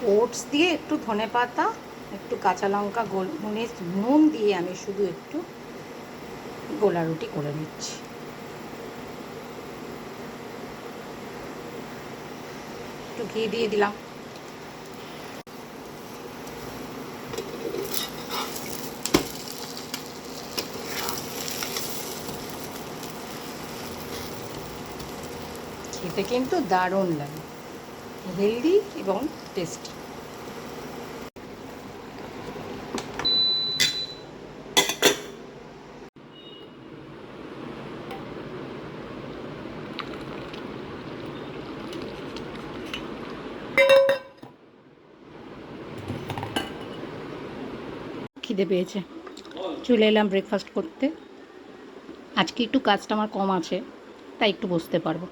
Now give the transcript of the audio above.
Oats দিয়ে একটু ধনেপাতা, একটু কাঁচা লঙ্কা, গোলমরিচ, নুন দিয়ে আমি শুধু একটু গোলা রুটি করে নিচ্ছি। একটু ঘি দিয়ে দিলাম। খেতে কিন্তু দারুণ লাগে, হেলদি এবং টেস্টি। খিদে পেয়েছে, চলে এলাম ব্রেকফাস্ট করতে। আজকে একটু কাজটা আমার কম আছে, তাই একটু বসতে পারবো।